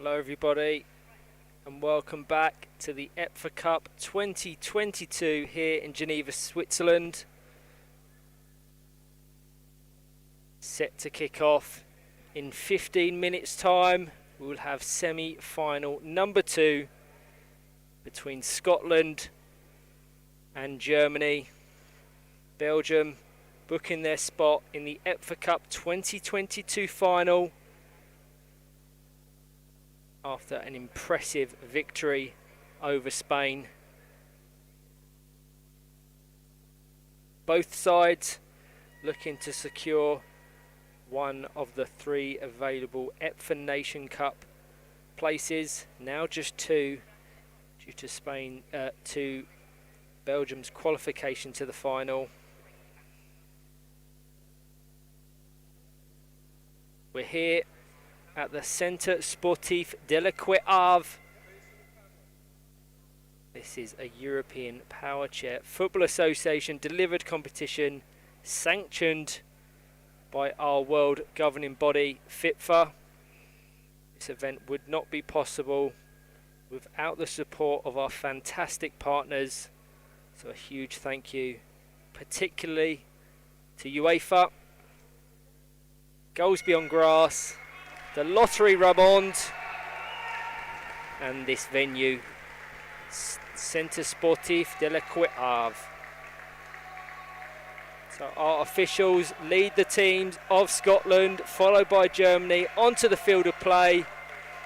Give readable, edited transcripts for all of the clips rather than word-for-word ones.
Hello everybody and welcome back to the EPFA Cup 2022 here in Geneva, Switzerland. Set to kick off in 15 minutes time. We will have semi-final number 2 between Scotland and Germany. Belgium booking their spot in the EPFA Cup 2022 final after an impressive victory over Spain. Both sides looking to secure one of the 3 available EPFA Nation Cup places, now just 2 due to Belgium's qualification to the final. We're here at the Centre Sportif de la Cueve. This is a European Power Chair Football Association delivered competition sanctioned by our world governing body, FIFA. This event would not be possible without the support of our fantastic partners. So a huge thank you, particularly to UEFA, Goals Beyond Grass, the Lottery Rub-Ons, and this venue, Centre Sportif de la Cueve. So our officials lead the teams of Scotland, followed by Germany, onto the field of play.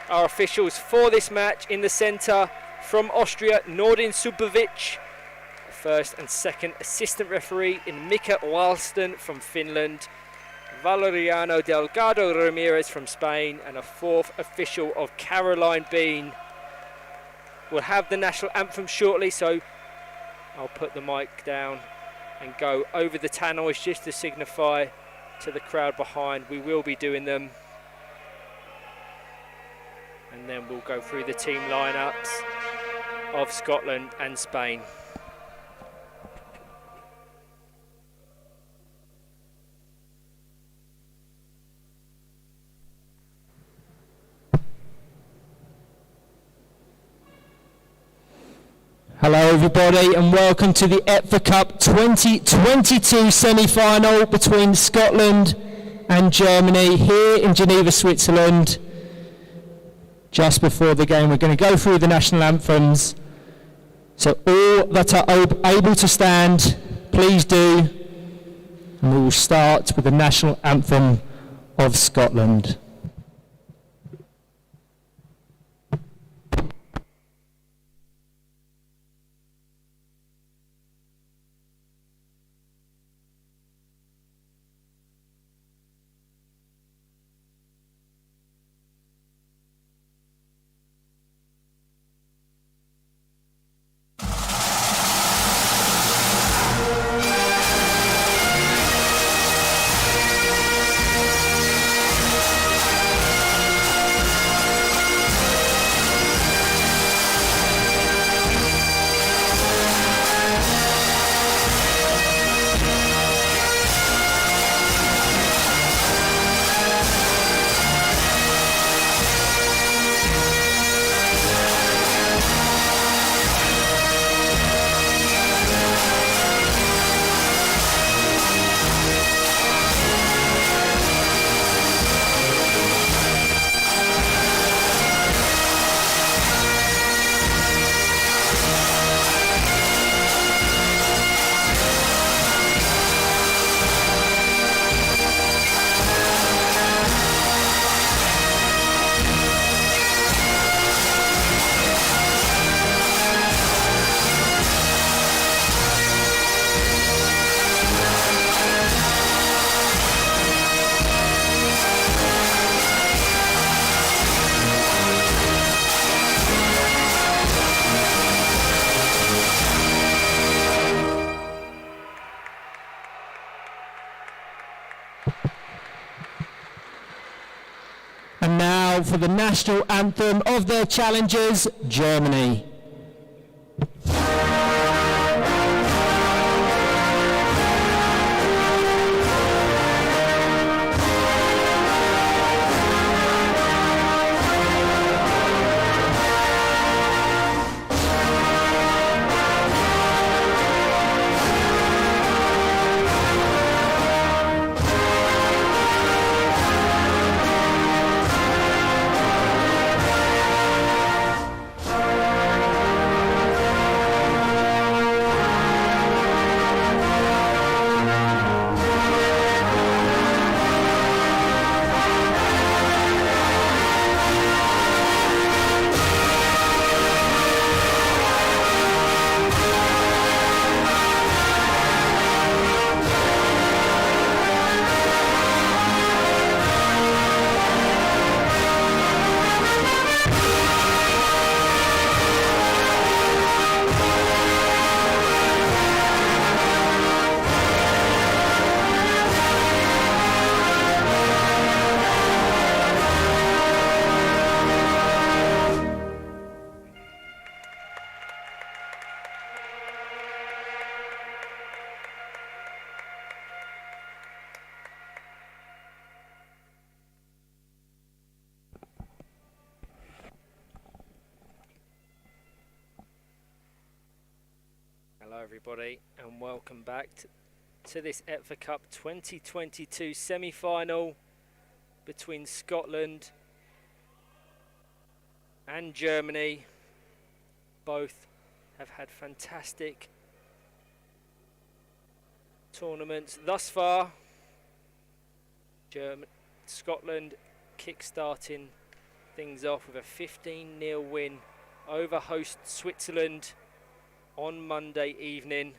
Our officials for this match in the centre, from Austria, Nordin Subovic. First and second assistant referee in Mika Walston from Finland. Valeriano Delgado Ramirez from Spain, and a 4th official of Caroline Bean. We'll have the national anthem shortly, so I'll put the mic down and go over the tannoys just to signify to the crowd behind we will be doing them. And then we'll go through the team lineups of Scotland and Spain. Hello everybody and welcome to the EPFA Cup 2022 semi-final between Scotland and Germany here in Geneva, Switzerland. Just before the game we're going to go through the national anthems. So all that are able to stand, please do. And we will start with the national anthem of Scotland. And now for the national anthem of their challengers, Germany. everybody, and welcome back to this EPFA Cup 2022 semi-final between Scotland and Germany. Both have had fantastic tournaments thus far. Scotland kick-starting things off with a 15-0 win over host Switzerland on Monday evening.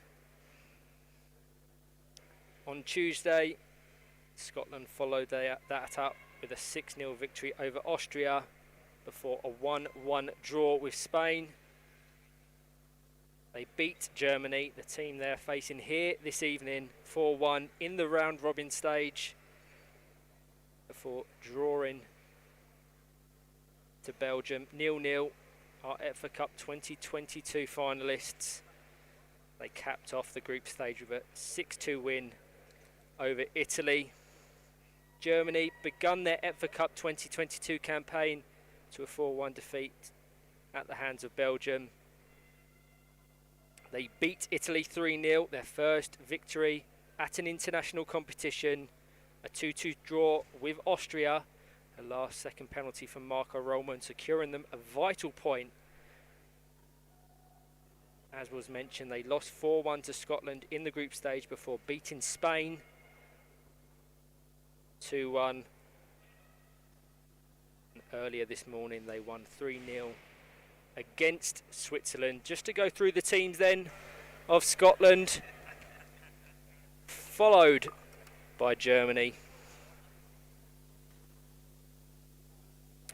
On Tuesday, Scotland followed that up with a 6-0 victory over Austria before a 1-1 draw with Spain. They beat Germany, the team they're facing here this evening, 4-1 in the round-robin stage before drawing to Belgium 0-0. Our EPFA Cup 2022 finalists. They capped off the group stage with a 6-2 win over Italy. Germany begun their EPFA Cup 2022 campaign to a 4-1 defeat at the hands of Belgium. They beat Italy 3-0, their first victory at an international competition. A 2-2 draw with Austria. A last second penalty from Marco Roman, securing them a vital point. As was mentioned, they lost 4-1 to Scotland in the group stage before beating Spain 2-1. Earlier this morning they won 3-0 against Switzerland. Just to go through the teams then of Scotland, followed by Germany.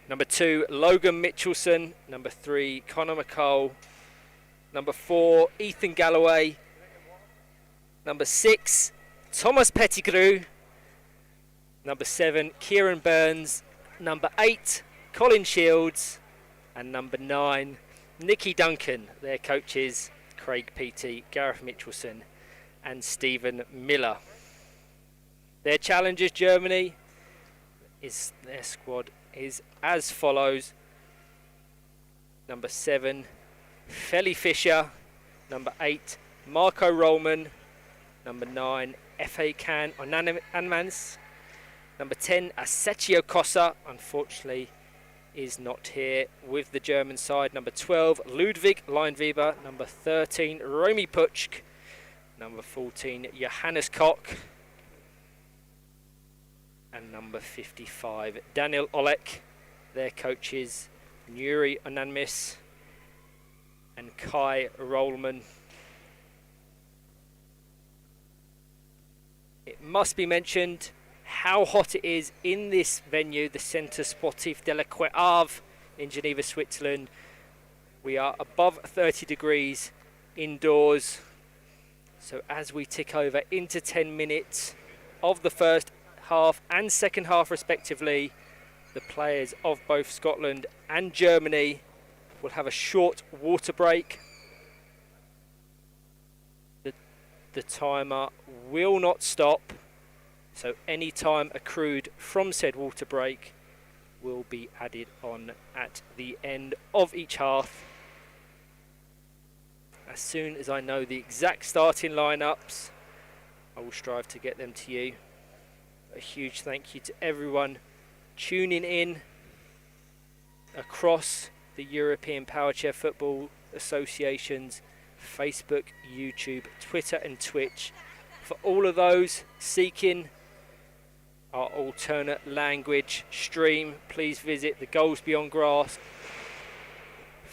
Number 2, Logan Mitchelson. Number 3, Connor McCall. Number 4, Ethan Galloway. Number 6, Thomas Pettigrew. Number 7, Kieran Burns. Number 8, Colin Shields. And number 9, Nicky Duncan. Their coaches, Craig Peaty, Gareth Mitchelson and Stephen Miller. Their challengers, Germany, their squad is as follows. Number 7, Feli Fisher. Number 8, Marco Roman. Number 9, F.A. Can Anmans. Number 10, Assetio Cossa, unfortunately is not here with the German side. Number 12, Ludwig Leinweber. Number 13, Romy Puchk. Number 14, Johannes Koch. And number 55, Daniel Olek. Their coaches, Nuri Onanmis and Kai Rollman. It must be mentioned how hot it is in this venue, the Centre Sportif de la Havre in Geneva, Switzerland. We are above 30 degrees indoors. So as we tick over into 10 minutes of the first half and second half respectively, the players of both Scotland and Germany will have a short water break. The timer will not stop, so any time accrued from said water break will be added on at the end of each half. As soon as I know the exact starting lineups, I will strive to get them to you. A huge thank you to everyone tuning in across the European Powerchair Football Association's Facebook, YouTube, Twitter and Twitch. For all of those seeking our alternate language stream, please visit the Goals Beyond Grass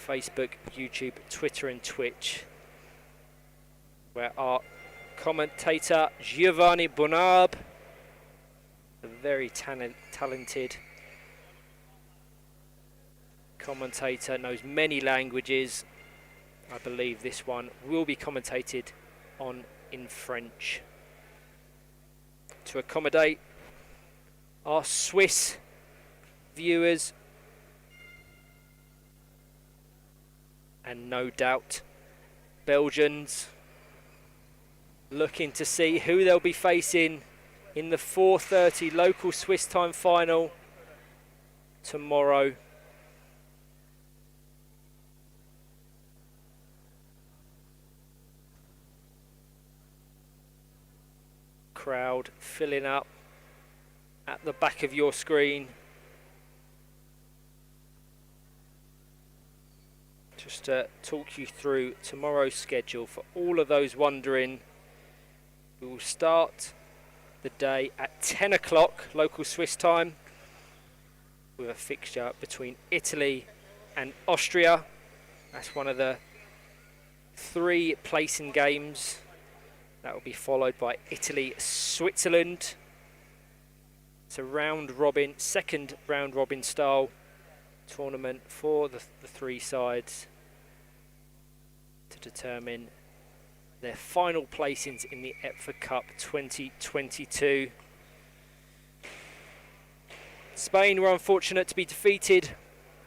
Facebook, YouTube, Twitter and Twitch, where our commentator Giovanni Bonab, a very talented commentator, knows many languages. I believe this one will be commentated on in French. To accommodate our Swiss viewers, and no doubt Belgians, looking to see who they'll be facing in the 4:30 local Swiss time final tomorrow. crowd filling up at the back of your screen. Just to talk you through tomorrow's schedule for all of those wondering. We will start the day at 10 o'clock local Swiss time with a fixture between Italy and Austria. That's one of the 3 placing games. That will be followed by Italy-Switzerland. It's a round robin, second round robin style tournament for the 3 sides to determine their final placings in the EPFA Cup 2022. Spain were unfortunate to be defeated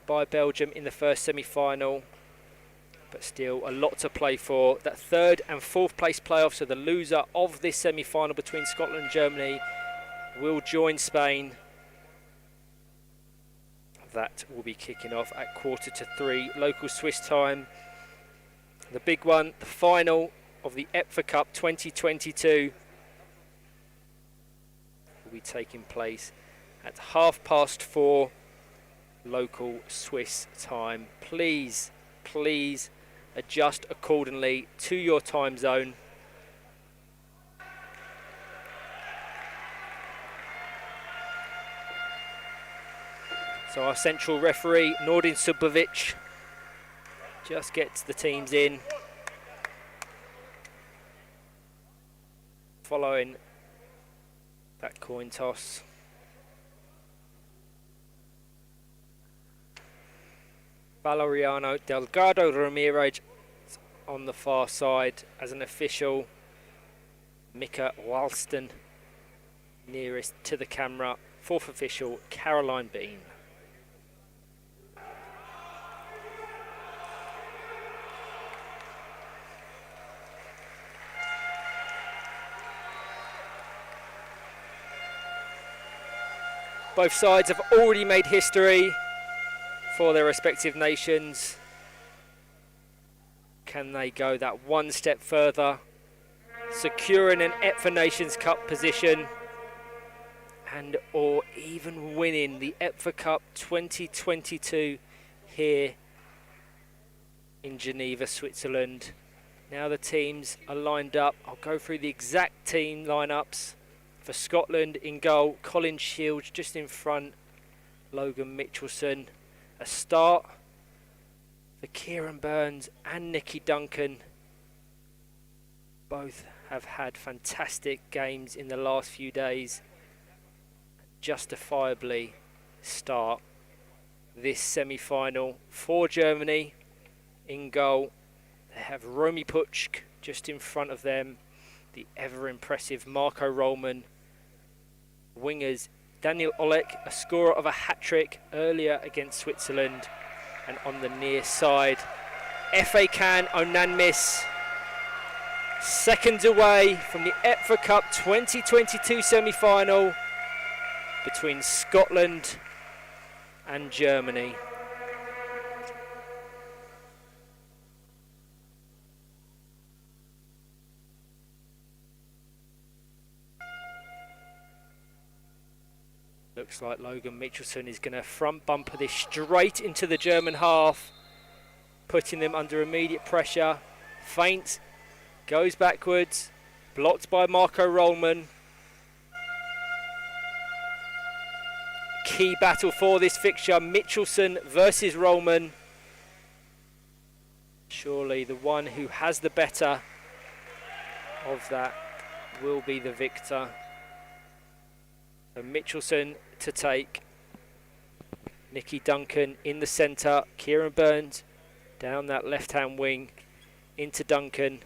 by Belgium in the first semi-final, but still a lot to play for. That 3rd and 4th place playoff, so the loser of this semi-final between Scotland and Germany will join Spain. That will be kicking off at 2:45 local Swiss time. The big one, the final of the EPFA Cup 2022 will be taking place at 4:30 local Swiss time. Please adjust accordingly to your time zone. So our central referee, Nordin Subovic, just gets the teams in following that coin toss. Valeriano Delgado Ramirez on the far side as an official. Mika Walston nearest to the camera. 4th official, Caroline Bean. Both sides have already made history for their respective nations. Can they go that one step further, securing an EPFA Nations Cup position and or even winning the EPFA Cup 2022 here in Geneva, Switzerland? Now the teams are lined up. I'll go through the exact team lineups. For Scotland, in goal, Colin Shields just in front, Logan Mitchelson. A start for Kieran Burns and Nicky Duncan. Both have had fantastic games in the last few days. Justifiably start this semi-final. For Germany, in goal, they have Romy Puchk just in front of them. The ever-impressive Marco Rollman. Wingers, Daniel Olek, a scorer of a hat-trick earlier against Switzerland. And on the near side, FA Can Onanmis, seconds away from the EPFA Cup 2022 semi-final between Scotland and Germany. Looks like Logan Mitchelson is going to front bumper this straight into the German half, putting them under immediate pressure. Feints, goes backwards, blocked by Marco Rollman. Key battle for this fixture, Mitchelson versus Rollman. Surely the one who has the better of that will be the victor. So Mitchelson to take, Nicky Duncan in the centre, Kieran Burns down that left-hand wing into Duncan,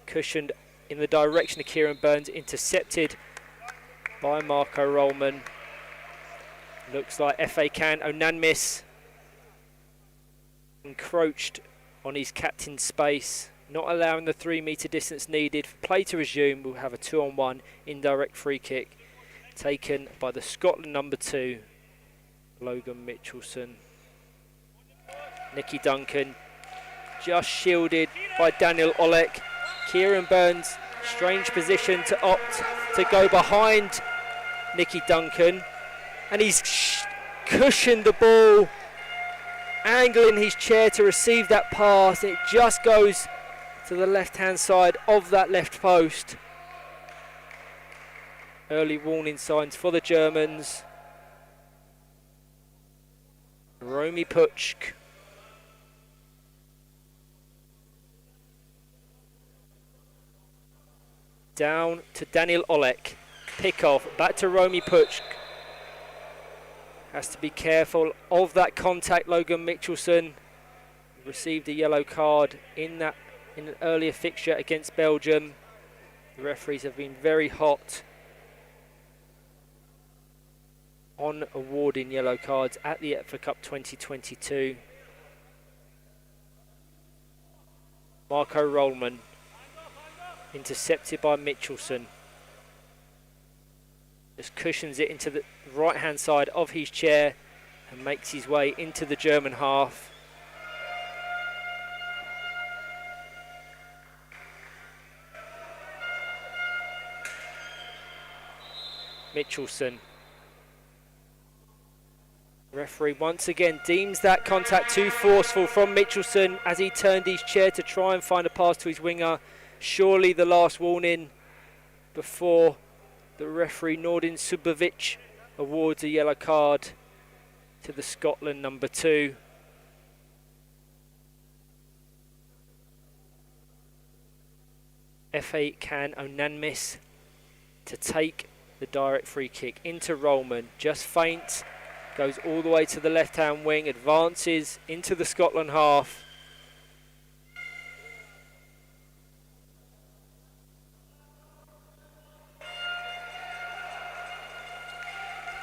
cushioned in the direction of Kieran Burns, intercepted by Marco Rollman. Looks like FA Can Onanmis encroached on his captain's space, not allowing the 3 metre distance needed for play to resume. We'll have a 2-on-1 indirect free kick taken by the Scotland number 2, Logan Mitchelson. Nicky Duncan just shielded by Daniel Olek. Kieran Burns, strange position to opt to go behind Nicky Duncan, and he's cushioned the ball, angling his chair to receive that pass. It just goes to the left-hand side of that left post. Early warning signs for the Germans. Romy Puchk. Down to Daniel Olek. Pick off. Back to Romy Puchk. Has to be careful of that contact. Logan Mitchelson received a yellow card in an earlier fixture against Belgium. The referees have been very hot on awarding yellow cards at the EPFA Cup 2022. Marco Rollman intercepted by Mitchelson. Just cushions it into the right hand side of his chair and makes his way into the German half. Mitchelson. Referee once again deems that contact too forceful from Mitchelson as he turned his chair to try and find a pass to his winger. Surely the last warning before the referee Nordin Subovic awards a yellow card to the Scotland number 2. FA Can Onanmis to take the direct free kick into Rollman. Just feints, goes all the way to the left hand wing, advances into the Scotland half.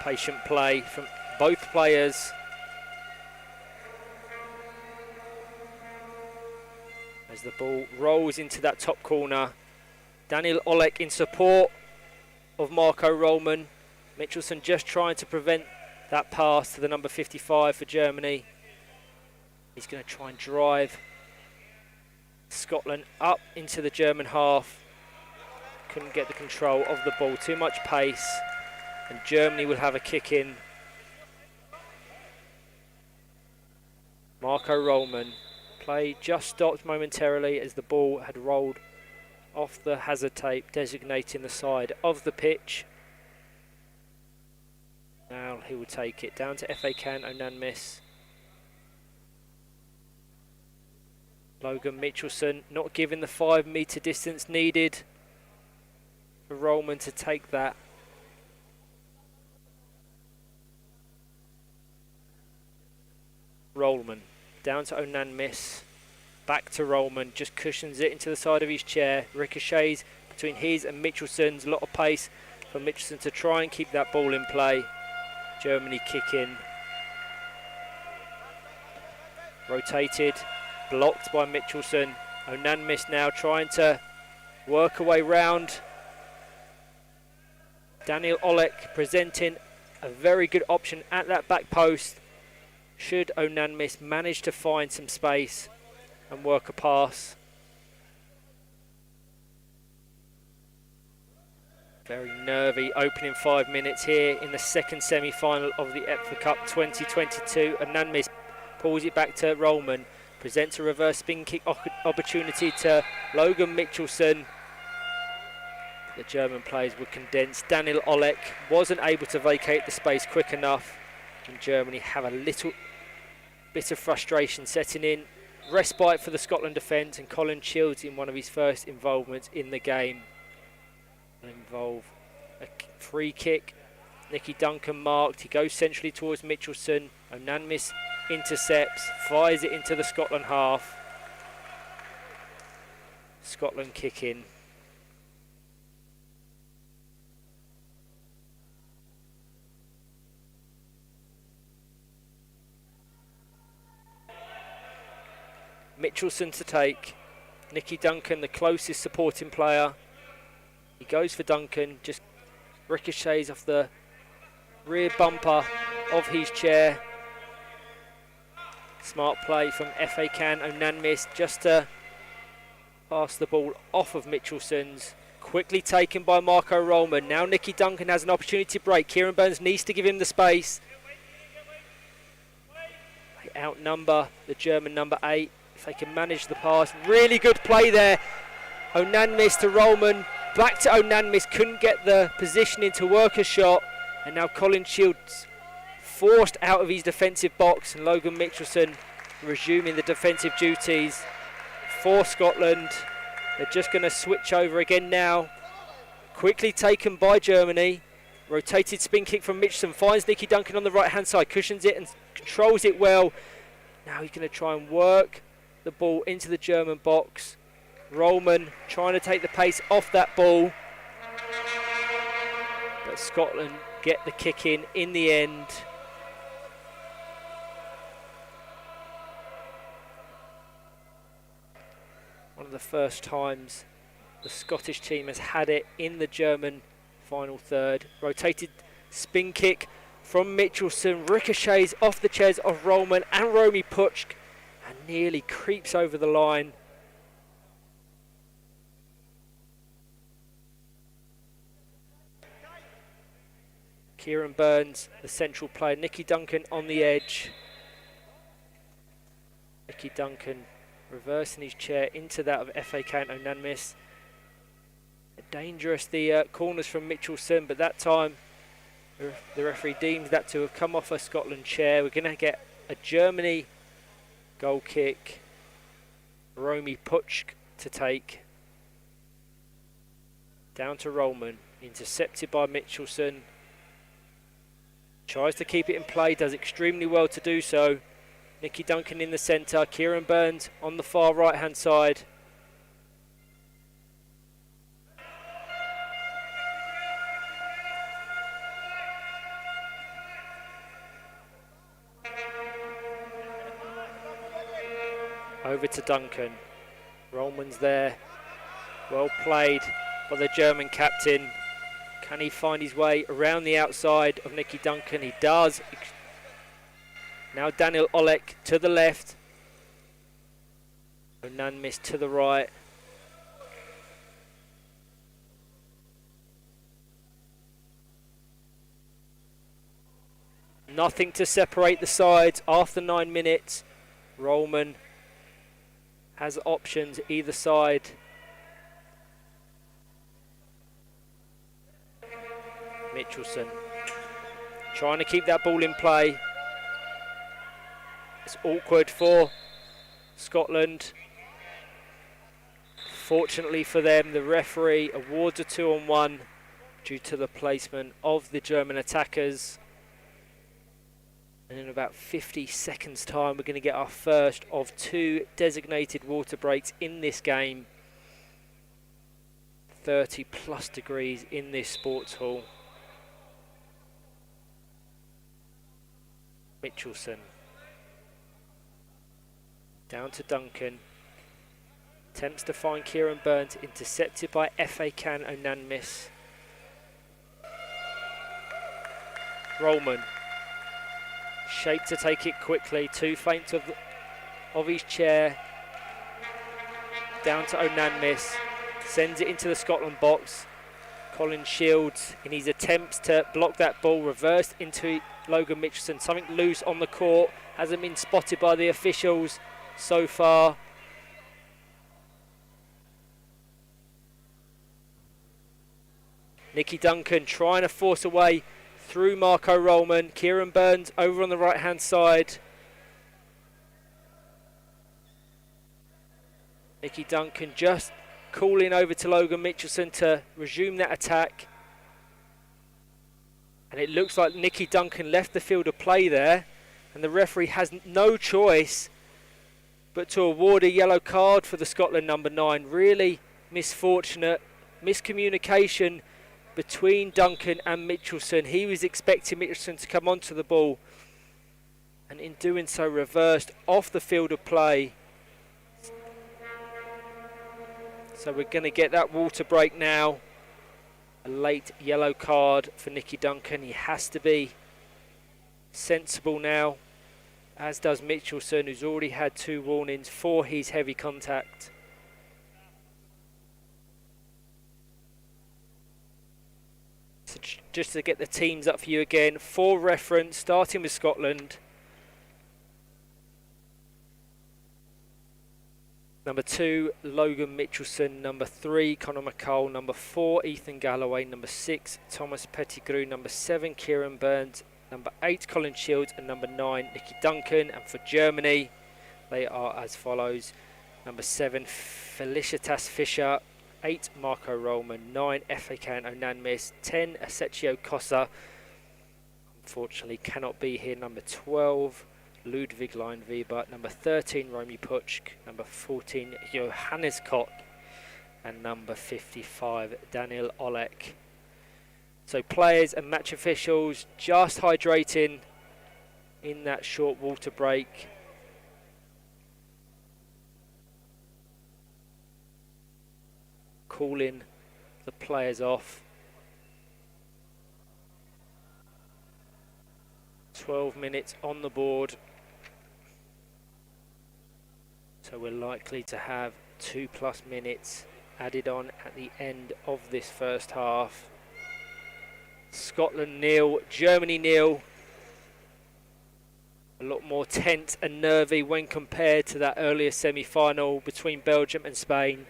Patient play from both players. As the ball rolls into that top corner. Daniel Olek in support of Marco Rollman. Mitchelson just trying to prevent that pass to the number 55 for Germany. He's going to try and drive Scotland up into the German half. Couldn't get the control of the ball. Too much pace. And Germany will have a kick in. Marco Rollman. Play just stopped momentarily as the ball had rolled off the hazard tape designating the side of the pitch. Now he will take it down to FA Can Onanmis. Logan Mitchelson not given the 5 metre distance needed for Rollman to take that. Rollman down to Onanmis, back to Rollman, just cushions it into the side of his chair, ricochets between his and Mitchelson's. A lot of pace for Mitchelson to try and keep that ball in play. Germany kick in. Rotated, blocked by Mitchelson. Onanmis now trying to work a way round. Daniel Olek presenting a very good option at that back post. Should Onanmis manage to find some space and work a pass. Very nervy opening 5 minutes here in the second semi-final of the EPFA Cup 2022. Onanmis pulls it back to Rollman. Presents a reverse spin kick opportunity to Logan Mitchelson. The German players were condensed. Daniel Olek wasn't able to vacate the space quick enough. And Germany have a little bit of frustration setting in. Respite for the Scotland defence, and Colin Shields in one of his first involvements in the game. Involve a free kick. Nicky Duncan marked. He goes centrally towards Mitchelson. Onanmis intercepts, fires it into the Scotland half. Scotland kick in. Mitchelson to take. Nicky Duncan, the closest supporting player. He goes for Duncan, just ricochets off the rear bumper of his chair. Smart play from FA Can Onanmis just to pass the ball off of Mitchelson's. Quickly taken by Marco Rollman. Now Nicky Duncan has an opportunity to break. Kieran Burns needs to give him the space. They outnumber the German number 8. If they can manage the pass. Really good play there. Onanmis to Rollman. Back to Onanmis. Couldn't get the positioning to work a shot. And now Colin Shields forced out of his defensive box. And Logan Mitchelson resuming the defensive duties for Scotland. They're just going to switch over again now. Quickly taken by Germany. Rotated spin kick from Mitchelson. Finds Nicky Duncan on the right hand side. Cushions it and controls it well. Now he's going to try and work the ball into the German box. Rollman trying to take the pace off that ball. But Scotland get the kick in the end. One of the first times the Scottish team has had it in the German final third. Rotated spin kick from Mitchelson, ricochets off the chairs of Rollman and Romy Puchk and nearly creeps over the line. Kieran Burns, the central player. Nicky Duncan on the edge. Nicky Duncan reversing his chair into that of FA Count Onanmis. Dangerous, the corners from Mitchelson, but that time the referee deems that to have come off a Scotland chair. We're going to get a Germany goal kick. Romy Puchk to take. Down to Rollman, intercepted by Mitchelson. Tries to keep it in play, does extremely well to do so. Nicky Duncan in the centre, Kieran Burns on the far right hand side. Over to Duncan. Rollman's there. Well played by the German captain. Can he find his way around the outside of Nicky Duncan? He does. Now Daniel Olek to the left. Onanmis to the right. Nothing to separate the sides after 9 minutes. Rollman has options either side. Mitchelson trying to keep that ball in play. It's awkward for Scotland. Fortunately for them, the referee awards a 2-on-1 due to the placement of the German attackers. And in about 50 seconds time, we're going to get our first of 2 designated water breaks in this game. 30 plus degrees in this sports hall. Mitchelson. Down to Duncan. Attempts to find Kieran Burns, intercepted by FA Can Onanmis. Rollman. Shape to take it quickly, too faint of his chair. Down to Onanmis. Sends it into the Scotland box. Colin Shields, in his attempts to block that ball, reversed into Logan Mitchelson. Something loose on the court. Hasn't been spotted by the officials so far. Nicky Duncan trying to force away through Marco Rollman. Kieran Burns over on the right hand side. Nicky Duncan just calling over to Logan Mitchelson to resume that attack. And it looks like Nicky Duncan left the field of play there, and the referee has no choice but to award a yellow card for the Scotland number 9. Really misfortunate, miscommunication between Duncan and Mitchelson. He was expecting Mitchelson to come onto the ball, and in doing so reversed off the field of play. So we're going to get that water break now. A late yellow card for Nicky Duncan. He has to be sensible now, as does Mitchelson, who's already had 2 warnings for his heavy contact. So just to get the teams up for you again, for reference, starting with Scotland. Number 2, Logan Mitchelson. Number 3, Conor McCall. Number 4, Ethan Galloway. Number 6, Thomas Pettigrew. Number 7, Kieran Burns. Number 8, Colin Shields. And number 9, Nicky Duncan. And for Germany, they are as follows. Number 7, Felicitas Fischer. 8, Marco Rollman. 9, Efekan Onanmis. 10, Asecchio Cossa. Unfortunately cannot be here. Number 12, Ludwig Leinweber. Number 13, Romy Puchk. Number 14, Johannes Koch. And number 55, Daniel Olek. So players and match officials just hydrating in that short water break. Calling the players off. 12 minutes on the board. So we're likely to have 2+ minutes added on at the end of this first half. Scotland 0, Germany 0. A lot more tense and nervy when compared to that earlier semi-final between Belgium and Spain.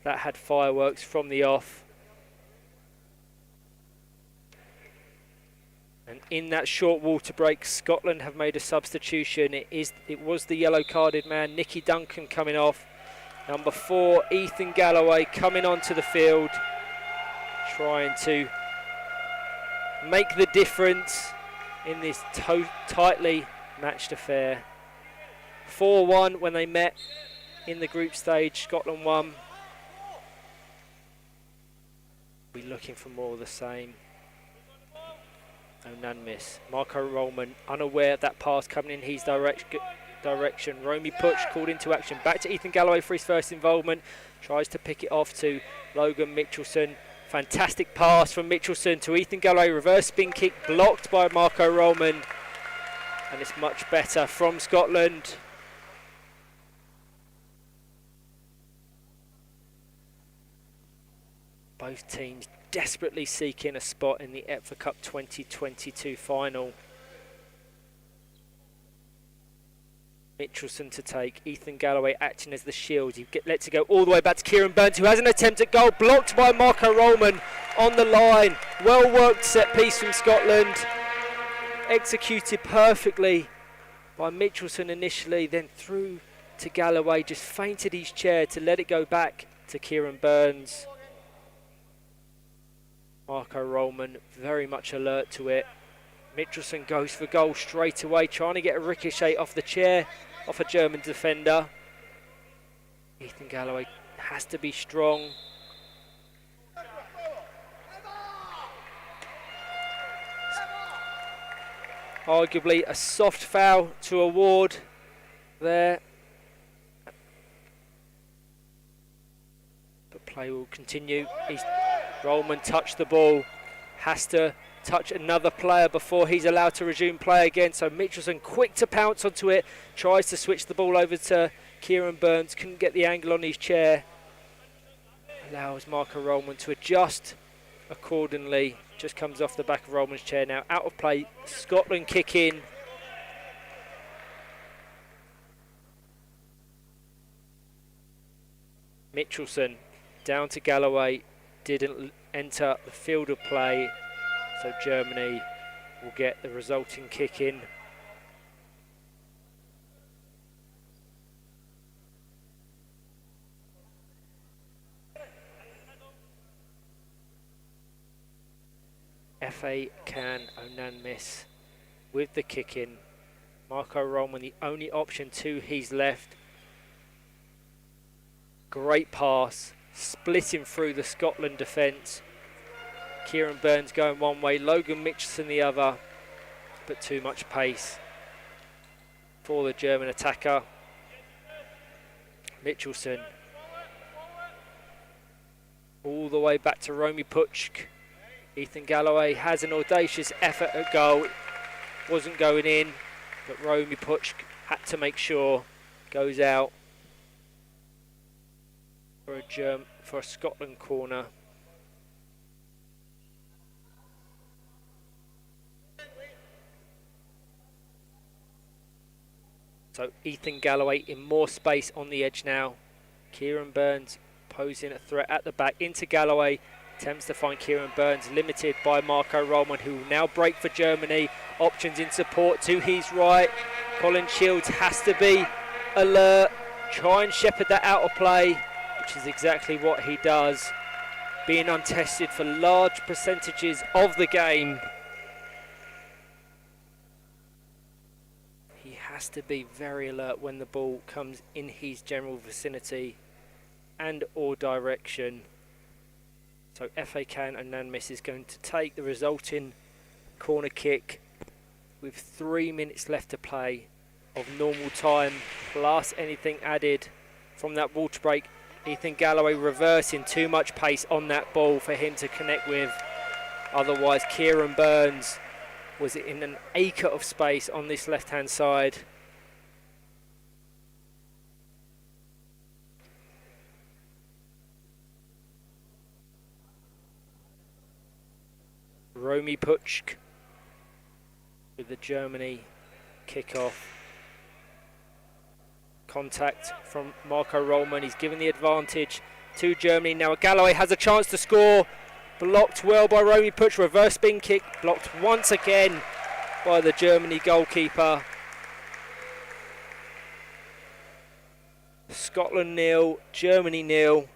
That had fireworks from the off. And in that short water break, Scotland have made a substitution. It was the yellow-carded man, Nicky Duncan, coming off. Number 4, Ethan Galloway, coming onto the field, trying to make the difference in this tightly matched affair. 4-1 when they met in the group stage. Scotland won. Be looking for more of the same. Onanmis. Marco Rollman, unaware of that pass coming in his direction. Romy Puch called into action. Back to Ethan Galloway for his first involvement. Tries to pick it off to Logan Mitchelson. Fantastic pass from Mitchelson to Ethan Galloway. Reverse spin kick blocked by Marco Rollman. And it's much better from Scotland. Both teams desperately seeking a spot in the EPFA Cup 2022 final. Mitchelson to take, Ethan Galloway acting as the shield. He lets it go all the way back to Kieran Burns, who has an attempt at goal, blocked by Marco Rollman on the line. Well worked set piece from Scotland, executed perfectly by Mitchelson initially, then through to Galloway, just fainted his chair to let it go back to Kieran Burns. Marco Rollman very much alert to it. Mitchelson goes for goal straight away, trying to get a ricochet off the chair, off a German defender. Ethan Galloway has to be strong. Arguably a soft foul to award there. But play will continue. Rollman touched the ball, has to touch another player before he's allowed to resume play again. So Mitchelson quick to pounce onto it, tries to switch the ball over to Kieran Burns, couldn't get the angle on his chair. Allows Marco Rollman to adjust accordingly. Just comes off the back of Rollman's chair now. Out of play, Scotland kick in. Mitchelson down to Galloway. Didn't enter the field of play, so Germany will get the resulting kick in. Efekan Onanmis with the kick in. Marco Rollman the only option to his left. Great pass. Splitting through the Scotland defence. Kieran Burns going one way, Logan Mitchelson the other, but too much pace for the German attacker. Mitchelson all the way back to Romy Puchk. Ethan Galloway has an audacious effort at goal. Wasn't going in, but Romy Puchk had to make sure goes out for a Scotland corner. So Ethan Galloway in more space on the edge now. Kieran Burns posing a threat at the back into Galloway. Attempts to find Kieran Burns, limited by Marco Rollman, who will now break for Germany. Options in support to his right. Colin Shields has to be alert, try and shepherd that out of play, which is exactly what he does, being untested for large percentages of the game. He has to be very alert when the ball comes in his general vicinity and or direction. So FA Can Onanmis is going to take the resulting corner kick with 3 minutes left to play of normal time, plus anything added from that water break. Ethan Galloway reversing, too much pace on that ball for him to connect with. Otherwise, Kieran Burns was in an acre of space on this left-hand side. Romy Puchk with the Germany kick-off. Contact from Marco Rollman. He's given the advantage to Germany. Now Galloway has a chance to score. Blocked well by Romy Puchk. Reverse spin kick. Blocked once again by the Germany goalkeeper. Scotland 0, Germany 0.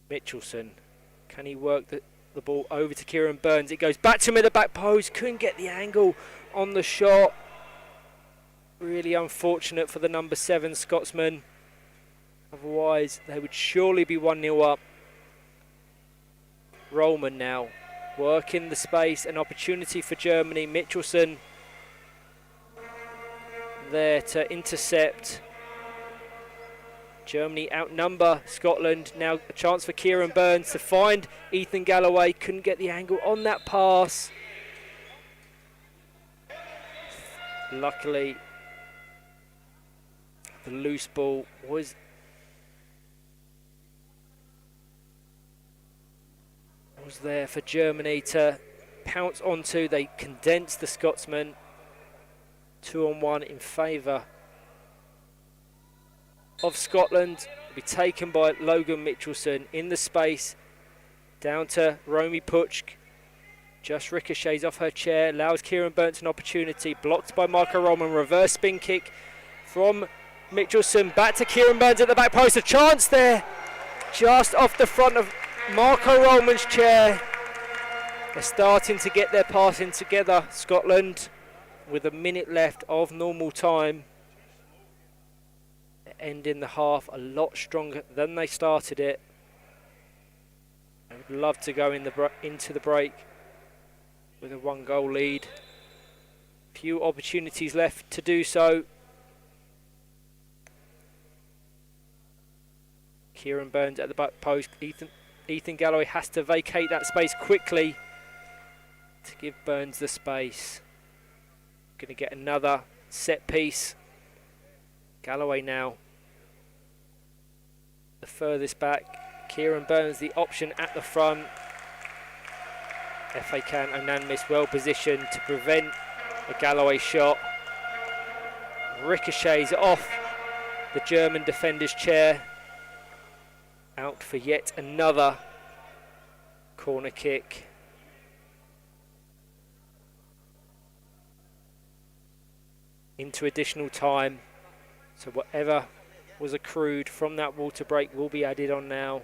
Mitchelson, can he work the ball over to Kieran Burns? It goes back to him at the back post. Couldn't get the angle on the shot. Really unfortunate for the number 7 Scotsman. Otherwise, they would surely be 1-0 up. Rollman now working the space. An opportunity for Germany. Mitchelson there to intercept. Germany outnumber Scotland. Now a chance for Kieran Burns to find Ethan Galloway. Couldn't get the angle on that pass. Luckily, the loose ball was there for Germany to pounce onto. They condensed the Scotsman. 2-on-1 in favour of Scotland. Will be taken by Logan Mitchelson in the space. Down to Romy Puchk. Just ricochets off her chair. Allows Kieran Burns an opportunity. Blocked by Marco Rollman. Reverse spin kick from Mitchelson. Back to Kieran Burns at the back post. A chance there. Just off the front of Marco Rollman's chair. They're starting to get their passing together, Scotland, with a minute left of normal time. Ending the half a lot stronger than they started it. I would love to go into the break with a 1-goal lead. Few opportunities left to do so. Kieran Burns at the back post. Ethan Galloway has to vacate that space quickly to give Burns the space. Going to get another set piece. Galloway now the furthest back. Kieran Burns the option at the front. FA Can Onanmis well positioned to prevent a Galloway shot. Ricochets off the German defender's chair. Out for yet another corner kick. Into additional time. So whatever was accrued from that water break will be added on now.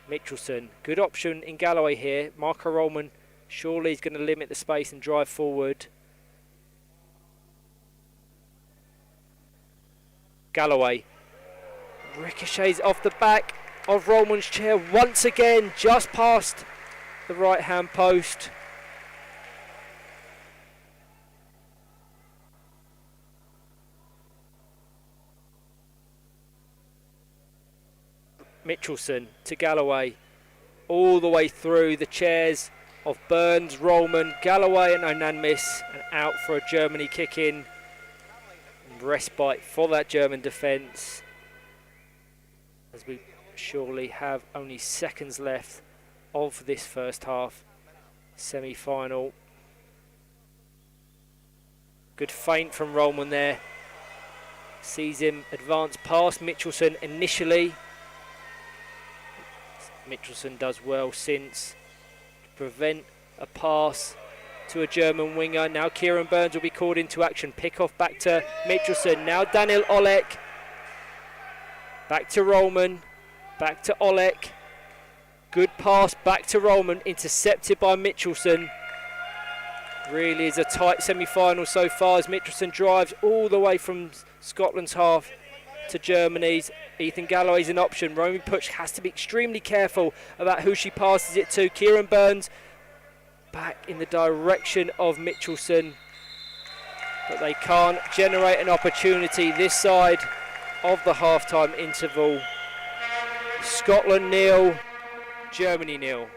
Mitchelson, good option in Galloway here. Marco Rollman surely is going to limit the space and drive forward. Galloway ricochets off the back of Rollman's chair once again, just past the right hand post. Mitchelson to Galloway, all the way through the chairs of Burns, Rollman, Galloway and Onanmis, and out for a Germany kick-in. Respite for that German defence, as we surely have only seconds left of this first half semi-final. Good feint from Rollman there. Sees him advance past Mitchelson initially. Mitchelson does well since to prevent a pass to a German winger. Now Kieran Burns will be called into action. Pick off back to Mitchelson. Now Daniel Olek. Back to Rollman. Back to Olek. Good pass back to Rollman. Intercepted by Mitchelson. Really is a tight semi-final so far as Mitchelson drives all the way from Scotland's half to Germany's. Ethan Galloway's an option. Romy Puch has to be extremely careful about who she passes it to. Kieran Burns back in the direction of Mitchelson, but they can't generate an opportunity this side of the half-time interval. Scotland 0, Germany 0.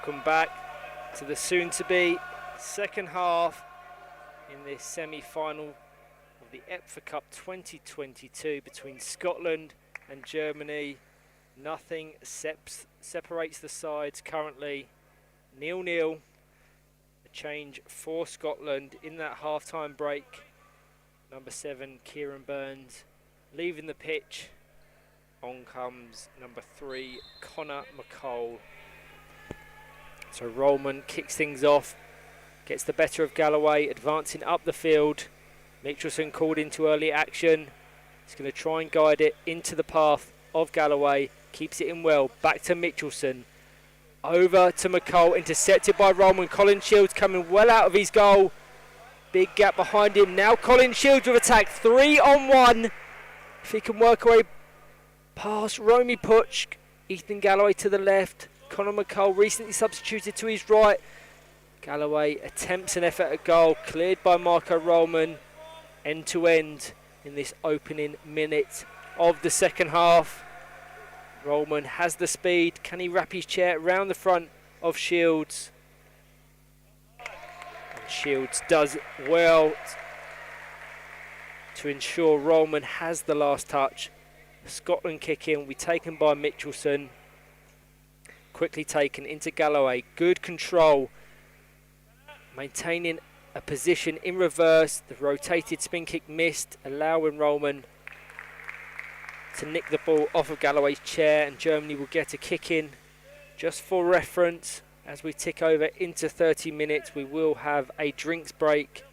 Welcome back to the soon-to-be second half in this semi-final of the EPFA Cup 2022 between Scotland and Germany. Nothing separates the sides currently. 0-0. A change for Scotland in that half-time break. Number 7, Kieran Burns, leaving the pitch. On comes number 3, Connor McCole. So Rollman kicks things off, gets the better of Galloway, advancing up the field. Mitchelson called into early action. He's going to try and guide it into the path of Galloway. Keeps it in well. Back to Mitchelson. Over to McCole, intercepted by Rollman. Colin Shields coming well out of his goal. Big gap behind him. Now Colin Shields with attack. 3-on-1. If he can work away past Romy Puch. Ethan Galloway to the left. Connor McCole recently substituted to his right. Galloway attempts an effort at goal, cleared by Marco Rollman. End to end in this opening minute of the second half. Rollman has the speed. Can he wrap his chair around the front of Shields? And Shields does well to ensure Rollman has the last touch. Scotland kick in will be taken by Mitchelson. Quickly taken into Galloway. Good control. Maintaining a position in reverse. The rotated spin kick missed, allowing Rollman to nick the ball off of Galloway's chair, and Germany will get a kick in. Just for reference, as we tick over into 30 minutes, we will have a drinks break.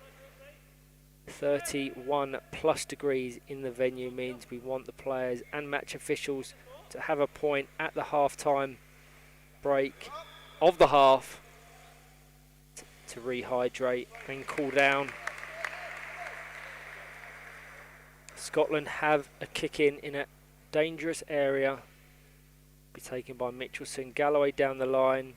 31 plus degrees in the venue means we want the players and match officials to have a point at the half-time break of the half to rehydrate and cool down. Scotland have a kick in a dangerous area. Be taken by Mitchelson. Galloway down the line.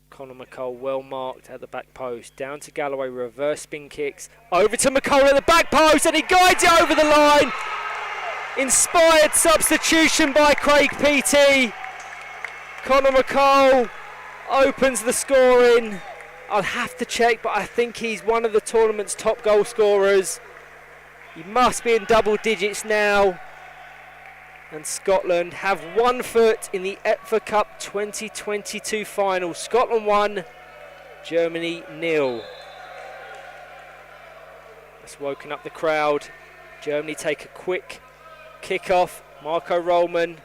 Connor McCole well marked at the back post. Down to Galloway, reverse spin kicks. Over to McCole at the back post, and he guides it over the line. Inspired substitution by Craig Peaty. Connor McCole opens the scoring. I'll have to check, but I think he's one of the tournament's top goal scorers. He must be in double digits now. And Scotland have 1 foot in the EPFA Cup 2022 final. Scotland 1, Germany 0. That's woken up the crowd. Germany take a quick kick-off. Marco Rollman.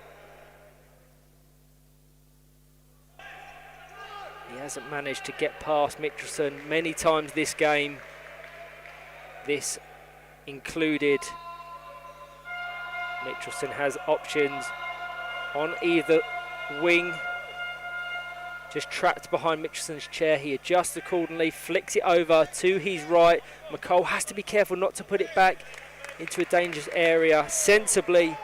He hasn't managed to get past Mitchelson many times this game. This included. Mitchelson has options on either wing. Just trapped behind Mitchelson's chair. He adjusts accordingly, flicks it over to his right. McCole has to be careful not to put it back into a dangerous area. Sensibly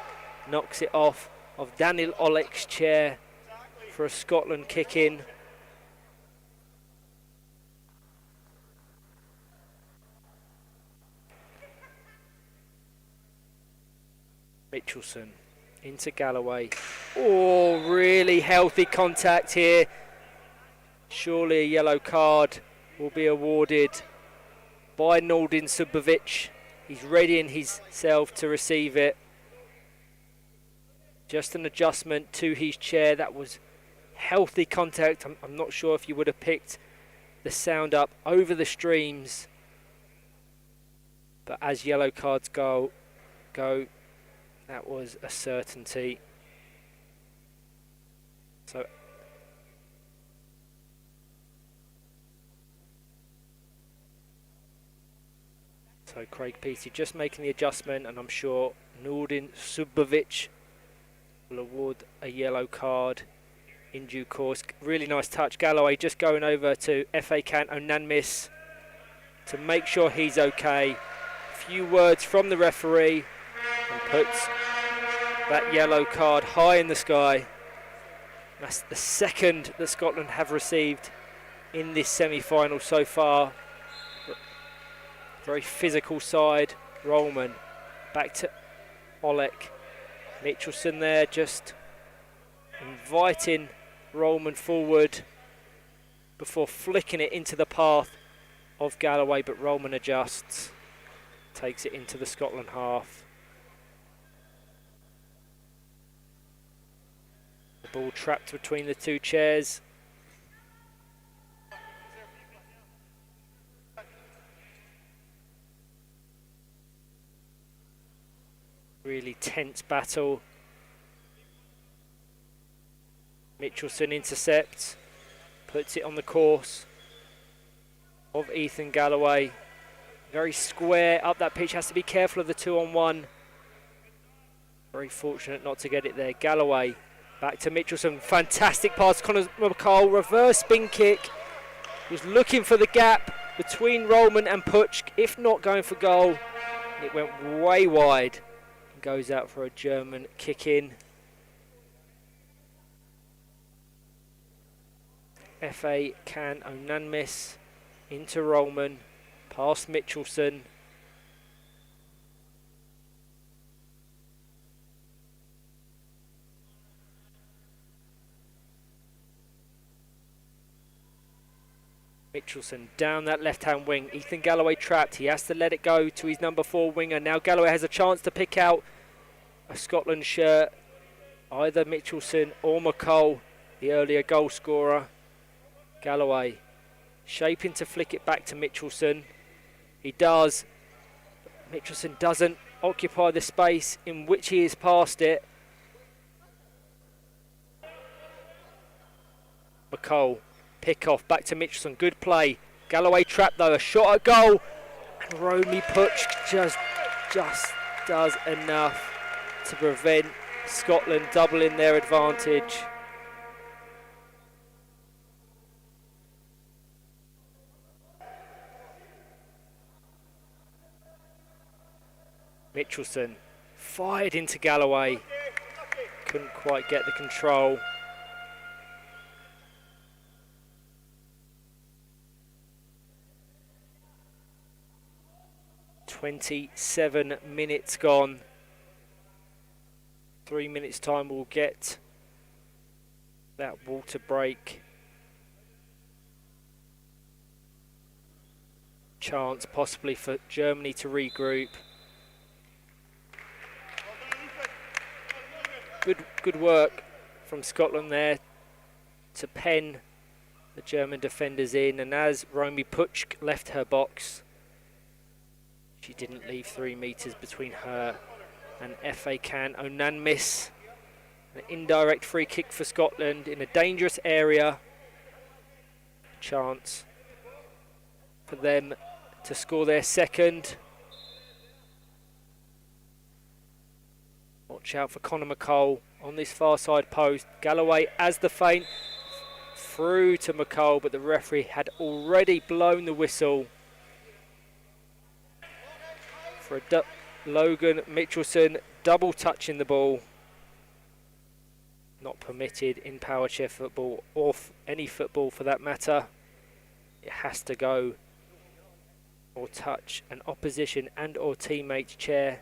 knocks it off of Daniel Olek's chair for a Scotland kick in. Mitchelson into Galloway. Oh, really healthy contact here. Surely a yellow card will be awarded by Nordin Subovic. He's readying himself to receive it. Just an adjustment to his chair. That was healthy contact. I'm not sure if you would have picked the sound up over the streams. But as yellow cards go, that was a certainty. So Craig Peaty just making the adjustment, and I'm sure Nordin Subovic will award a yellow card in due course. Really nice touch. Galloway just going over to FA Can Onanmis to make sure he's okay. A few words from the referee, and puts that yellow card high in the sky. That's the second that Scotland have received in this semi-final so far. Very physical side. Rollman back to Olek. Mitchelson there just inviting Rollman forward before flicking it into the path of Galloway, but Rollman adjusts, takes it into the Scotland half. The ball trapped between the two chairs. Really tense battle. Mitchelson intercepts, puts it on the course of Ethan Galloway. Very square up that pitch, has to be careful of the 2-on-1. Very fortunate not to get it there. Galloway back to Mitchelson, fantastic pass. Connor McCall, reverse spin kick. He was looking for the gap between Rollman and Puch, if not going for goal. It went way wide. Goes out for a German kick in. FA can unanimous into Rollman, past Mitchelson. Mitchelson down that left-hand wing. Ethan Galloway trapped. He has to let it go to his number 4 winger. Now Galloway has a chance to pick out a Scotland shirt. Either Mitchelson or McCall, the earlier goal scorer. Galloway shaping to flick it back to Mitchelson. He does. Mitchelson doesn't occupy the space in which he is past it. McCall. Pick off, back to Mitchelson, good play. Galloway trapped though, a shot at goal. And Romy Puch just does enough to prevent Scotland doubling their advantage. Mitchelson fired into Galloway. Couldn't quite get the control. "27 minutes gone. 3 minutes time we'll get that water break. Chance possibly for Germany to regroup. Good work from Scotland there to pen the German defenders in, and as Romy Puch left her box, she didn't leave 3 metres between her and FA Can unanimous. An indirect free kick for Scotland in a dangerous area. Chance for them to score their second. Watch out for Connor McCall on this far side post. Galloway as the feint through to McCall, but the referee had already blown the whistle for a Logan Mitchelson double touching the ball. Not permitted in power chair football, or any football for that matter. It has to go or touch an opposition and or teammate's chair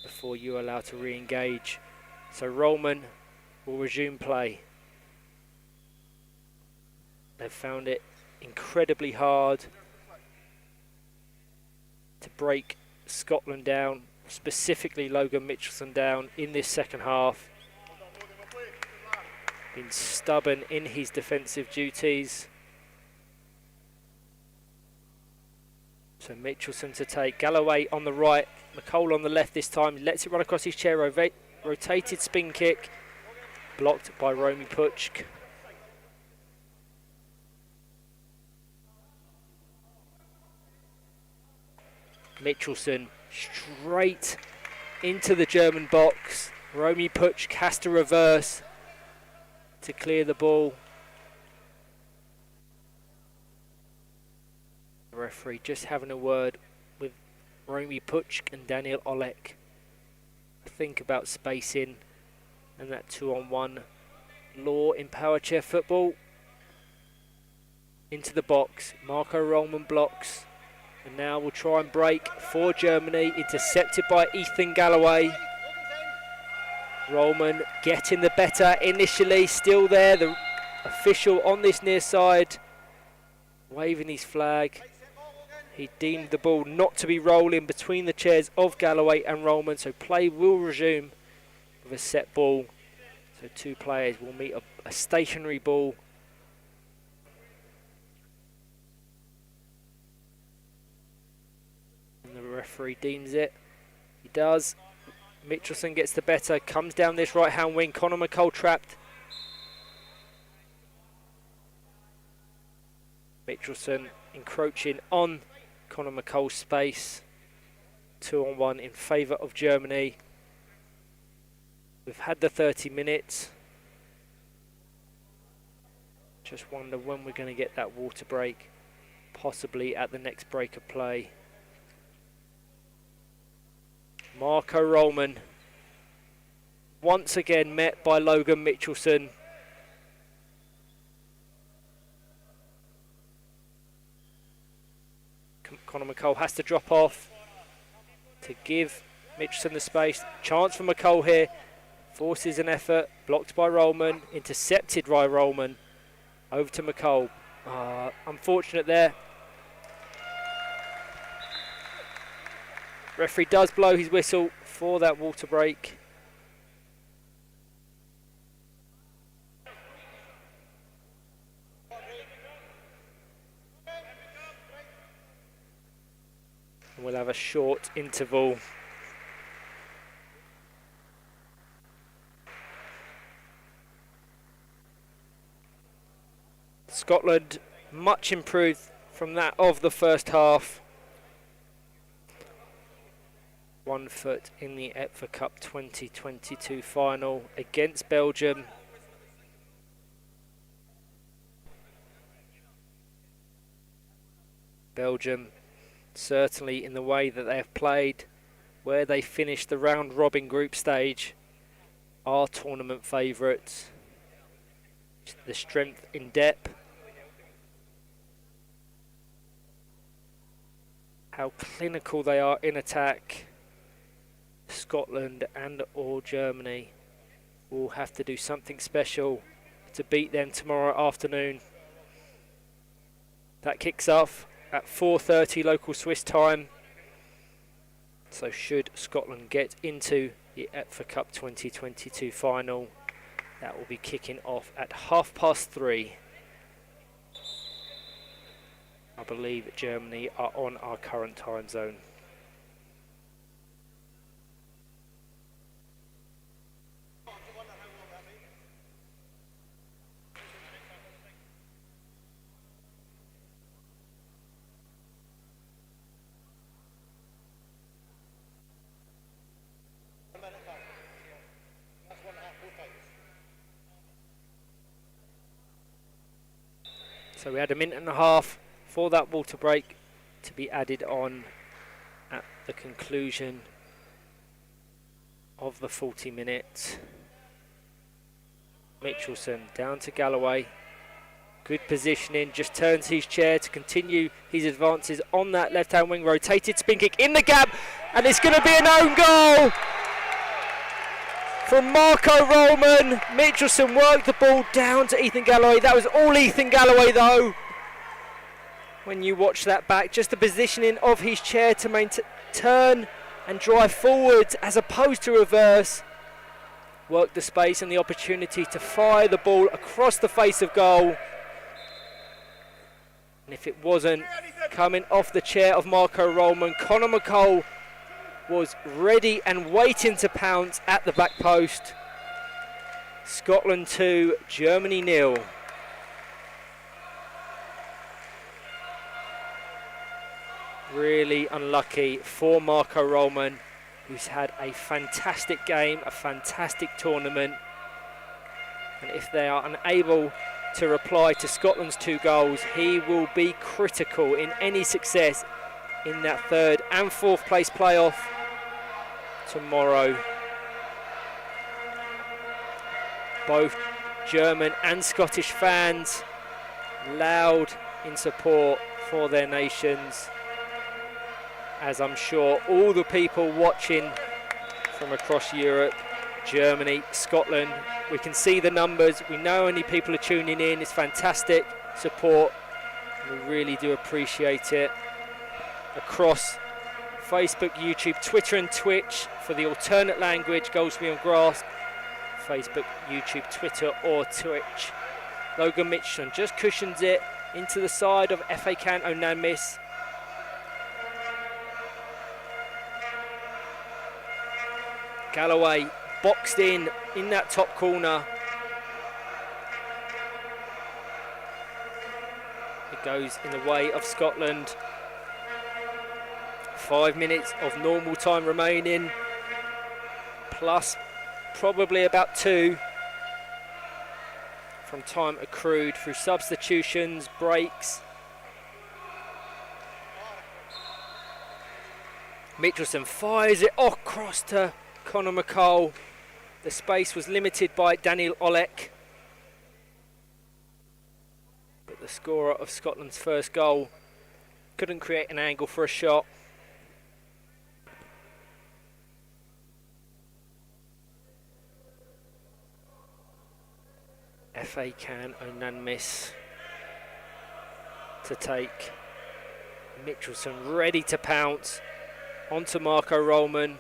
before you're allowed to re-engage. So Rollman will resume play. They've found it incredibly hard to break Scotland down, specifically Logan Mitchelson down in this second half. Been stubborn in his defensive duties. So Mitchelson to take, Galloway on the right, McCall on the left this time, lets it run across his chair, rotated spin kick, blocked by Romy Puch. Mitchelson straight into the German box. Romy Puch has to reverse to clear the ball. The referee just having a word with Romy Puch and Daniel Olek. Think about spacing and that 2-on-1 law in power chair football. Into the box, Marco Rollman blocks. And now we'll try and break for Germany, intercepted by Ethan Galloway. Rollman getting the better initially, still there. The official on this near side waving his flag. He deemed the ball not to be rolling between the chairs of Galloway and Rollman, so play will resume with a set ball. So two players will meet a stationary ball. And the referee deems it. He does. Mitchelson gets the better, comes down this right-hand wing. Connor McCall trapped. Mitchelson encroaching on Connor McCall's space. 2-on-1 in favour of Germany. We've had the 30 minutes. Just wonder when we're going to get that water break. Possibly at the next break of play. Marco Rollman once again met by Logan Mitchelson. Connor McCall has to drop off to give Mitchelson the space. Chance for McCall here. Forces an effort. Blocked by Rollman. Intercepted by Rollman. Over to McCall. Unfortunate there. Referee does blow his whistle for that water break. And we'll have a short interval. Scotland much improved from that of the first half. 1 foot in the EPFA Cup 2022 final against Belgium. Belgium, certainly in the way that they have played, where they finished the round robin group stage, are tournament favourites. The strength in depth, how clinical they are in attack. Scotland and or Germany will have to do something special to beat them tomorrow afternoon. That kicks off at 4:30 local Swiss time. So should Scotland get into the EPFA Cup 2022 final, that will be kicking off at 3:30. I believe Germany are on our current time zone. So we had a minute and a half for that water break to be added on at the conclusion of the 40 minutes. Mitchelson down to Galloway. Good positioning, just turns his chair to continue his advances on that left-hand wing. Rotated spin kick in the gap, and it's going to be an own goal from Marco Rollman. Mitchelson worked the ball down to Ethan Galloway. That was all Ethan Galloway though. When you watch that back, just the positioning of his chair to turn and drive forwards as opposed to reverse. Worked the space and the opportunity to fire the ball across the face of goal. And if it wasn't coming off the chair of Marco Rollman, Connor McCall was ready and waiting to pounce at the back post. Scotland 2, Germany 0. Really unlucky for Marco Rollman, who's had a fantastic game, a fantastic tournament. And if they are unable to reply to Scotland's 2 goals, he will be critical in any success in that 3rd and 4th place playoff tomorrow. Both German and Scottish fans loud in support for their nations, as I'm sure all the people watching from across Europe Germany, Scotland. We can see the numbers. We know how many people are tuning in. It's fantastic support. We really do appreciate it. Across Facebook, YouTube, Twitter and Twitch for the alternate language, Goals Beyond Grass. Facebook, YouTube, Twitter or Twitch. Logan Mitchell just cushions it into the side of EPFA Can Onanmis. Galloway boxed in that top corner. It goes in the way of Scotland. 5 minutes of normal time remaining, plus probably about 2 from time accrued through substitutions, breaks. Mitchelson fires it across to Conor McCall. The space was limited by Daniel Olek. But the scorer of Scotland's first goal couldn't create an angle for a shot. EPFA Can Onanmis to take. Mitchelson ready to pounce onto Marco Rollman.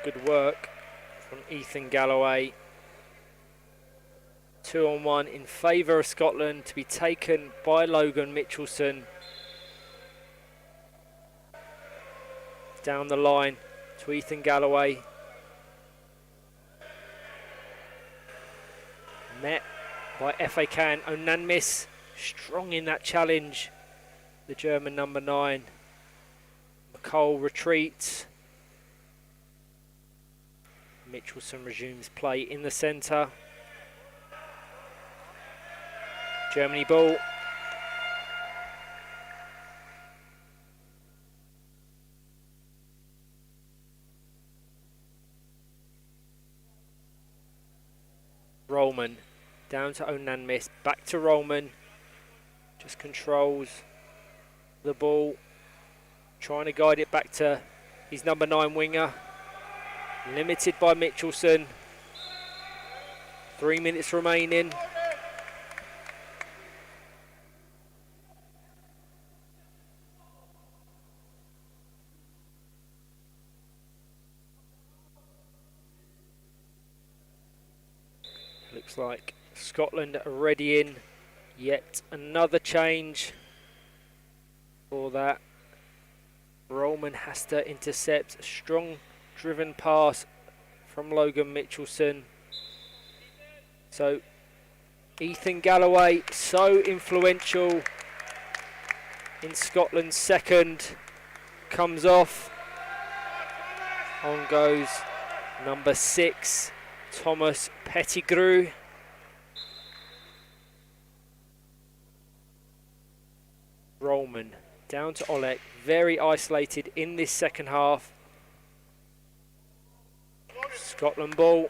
Good work from Ethan Galloway. 2-on-1 in favour of Scotland to be taken by Logan Mitchelson. Down the line to Ethan Galloway. Met by EPFA Can Onanmis. Strong in that challenge. The German number 9. McCall retreats. Mitchelson resumes play in the centre. Germany ball. Rollman down to Onanmis, back to Rollman. Just controls the ball, trying to guide it back to his number 9 winger. Limited by Mitchelson. 3 minutes remaining. Looks like Scotland are ready in. Yet another change for that. Rollman has to intercept a strong driven pass from Logan Mitchelson. So Ethan Galloway, so influential in Scotland's second, comes off. On goes number 6, Thomas Pettigrew. Rollman down to Olek, very isolated in this second half. Scotland ball.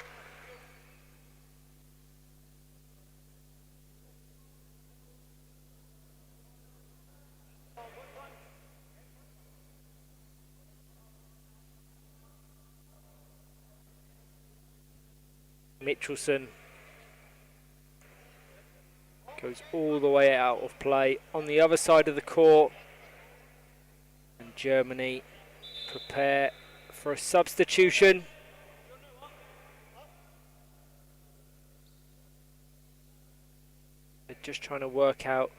Mitchelson goes all the way out of play on the other side of the court, and Germany prepare for a substitution. They're just trying to work out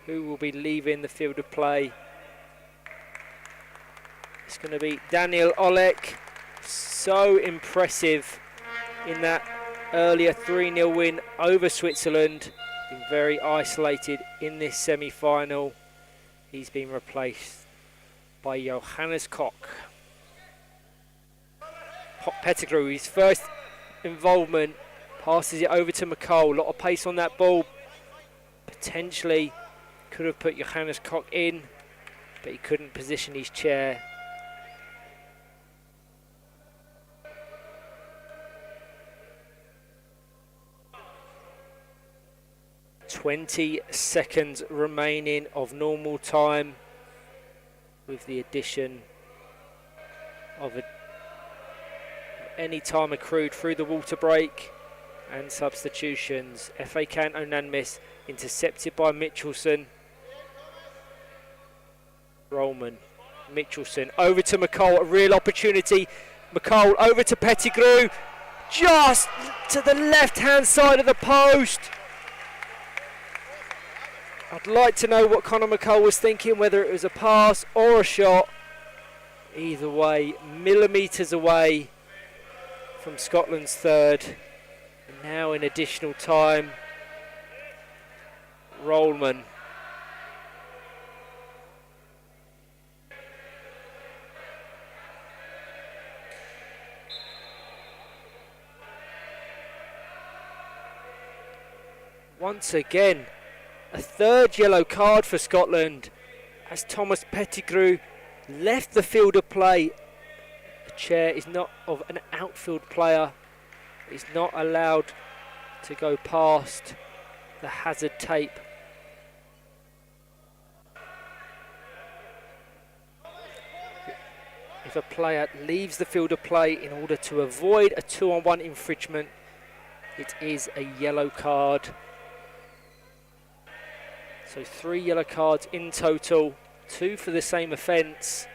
who will be leaving the field of play. It's going to be Daniel Olek, so impressive in that earlier 3-0 win over Switzerland. Been very isolated in this semi-final. He's been replaced by Johannes Koch. Pettigrew, his first involvement, passes it over to McCall. A lot of pace on that ball. Potentially could have put Johannes Koch in, but he couldn't position his chair. 20 seconds remaining of normal time, with the addition of any time accrued through the water break and substitutions. FA count unanimous, intercepted by Mitchelson. Rollman, Mitchelson, over to McCall, a real opportunity. McCall over to Pettigrew, just to the left-hand side of the post. I'd like to know what Connor McCall was thinking, whether it was a pass or a shot. Either way, millimetres away from Scotland's third. And now in additional time, Rollman. Once again, a third yellow card for Scotland as Thomas Pettigrew left the field of play. The chair is not of an outfield player. He's not allowed to go past the hazard tape. If a player leaves the field of play in order to avoid a 2-on-1 infringement, it is a yellow card. So 3 yellow cards in total, 2 for the same offence.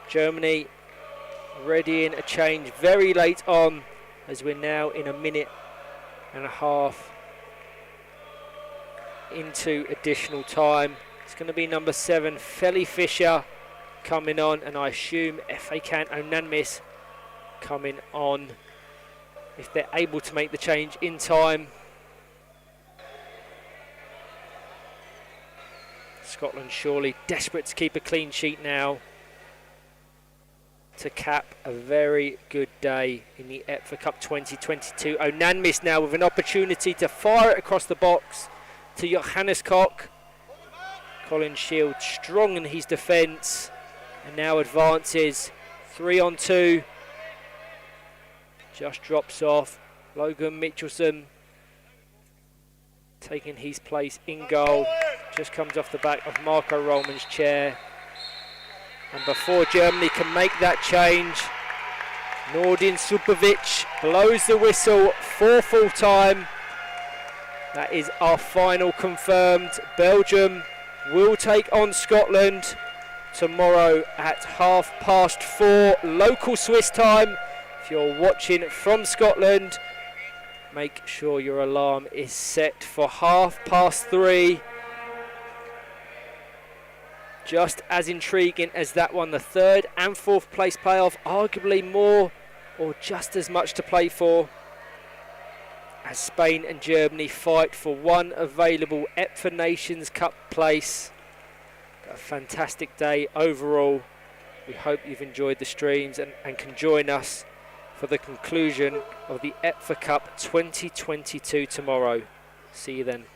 Germany readying a change very late on, as we're now in a minute and a half into additional time. It's going to be number 7, Felly Fisher, coming on, and I assume FA count unanimous coming on if they're able to make the change in time. Scotland surely desperate to keep a clean sheet now to cap a very good day in the EPFA Cup 2022. Unanimous now with an opportunity to fire it across the box to Johannes Koch. Colin Shield strong in his defence and now advances 3-on-2. Just drops off. Logan Mitchelson taking his place in goal. Just comes off the back of Marco Rollman's chair. And before Germany can make that change, Nordin Subovic blows the whistle for full time. That is our final confirmed. Belgium will take on Scotland tomorrow at 4:30 local Swiss time. If you're watching from Scotland, make sure your alarm is set for 3:30. Just as intriguing as that one, the 3rd and 4th place playoff, arguably more or just as much to play for, as Spain and Germany fight for one available EPFA Nations Cup place. A fantastic day overall. We hope you've enjoyed the streams and can join us for the conclusion of the EPFA Cup 2022 tomorrow. See you then.